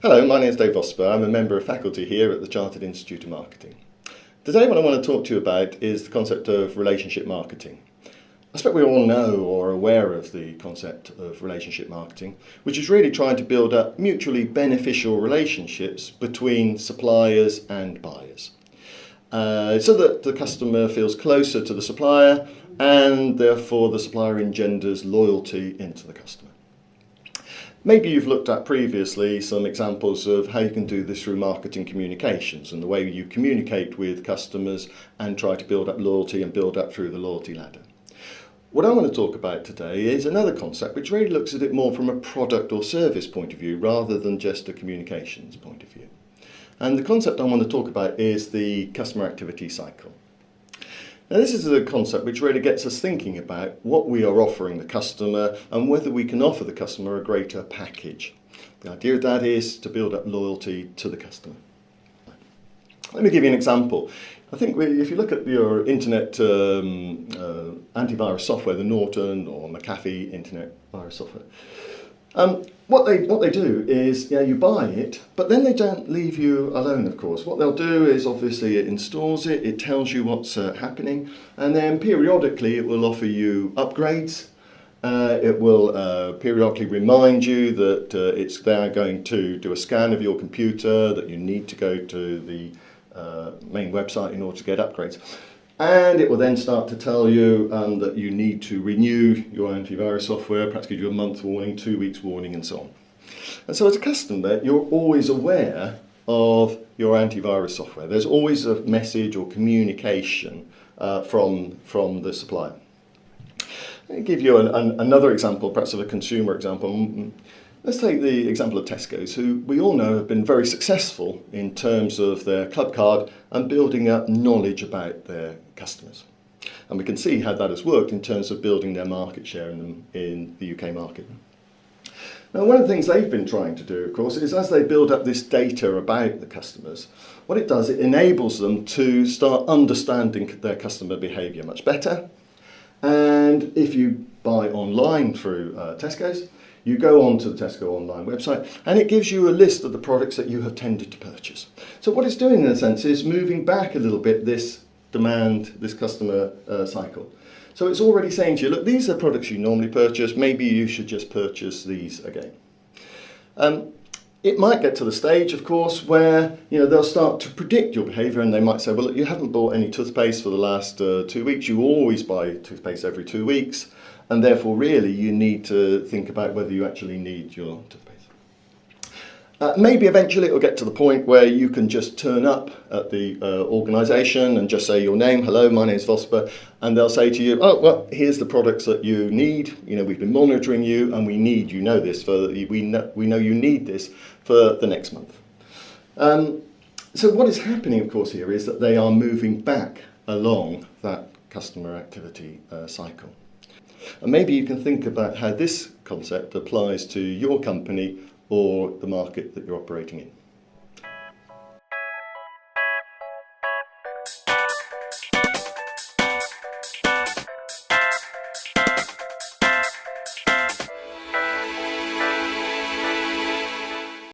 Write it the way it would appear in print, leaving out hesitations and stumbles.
Hello, my name is Dave Vosper. I'm a member of faculty here at the Chartered Institute of Marketing. Today what I want to talk to you about is the concept of relationship marketing. I expect we all know or are aware of the concept of relationship marketing, which is really trying to build up mutually beneficial relationships between suppliers and buyers. So that the customer feels closer to the supplier and therefore the supplier engenders loyalty into the customer. Maybe you've looked at previously some examples of how you can do this through marketing communications and the way you communicate with customers and try to build up loyalty and build up through the loyalty ladder. What I want to talk about today is another concept which really looks at it more from a product or service point of view rather than just a communications point of view. And the concept I want to talk about is the customer activity cycle. Now this is a concept which really gets us thinking about what we are offering the customer and whether we can offer the customer a greater package. The idea of that is to build up loyalty to the customer. Let me give you an example. I think if you look at your internet antivirus software, the Norton or McAfee internet virus software, what they do is, you buy it, but then they don't leave you alone, of course. What they'll do is obviously it installs it, it tells you what's happening, and then periodically it will offer you upgrades. It will periodically remind you that it's now going to do a scan of your computer, that you need to go to the main website in order to get upgrades. And it will then start to tell you that you need to renew your antivirus software, perhaps give you a month warning, 2 weeks warning and so on. And so as a customer, you're always aware of your antivirus software. There's always a message or communication from the supplier. Let me give you another example, perhaps of a consumer example. Let's take the example of Tesco's, who we all know have been very successful in terms of their club card and building up knowledge about their customers. And we can see how that has worked in terms of building their market share in the UK market. Now, one of the things they've been trying to do, of course, is as they build up this data about the customers, what it does, it enables them to start understanding their customer behaviour much better. And if you buy online through Tesco's, you go onto the Tesco online website and it gives you a list of the products that you have tended to purchase. So what it's doing in a sense is moving back a little bit this customer cycle. So it's already saying to you, look, these are products you normally purchase, maybe you should just purchase these again. It might get to the stage, of course, where they'll start to predict your behaviour and they might say, well, look, you haven't bought any toothpaste for the last 2 weeks, you always buy toothpaste every 2 weeks. And therefore, really, you need to think about whether you actually need your toothpaste. Maybe eventually it will get to the point where you can just turn up at the organisation and just say your name, hello, my name is Vosper, and they'll say to you, oh, well, here's the products that you need. We've been monitoring you and we know you need this for the next month. So what is happening, of course, here is that they are moving back along that customer activity cycle. And maybe you can think about how this concept applies to your company or the market that you're operating in.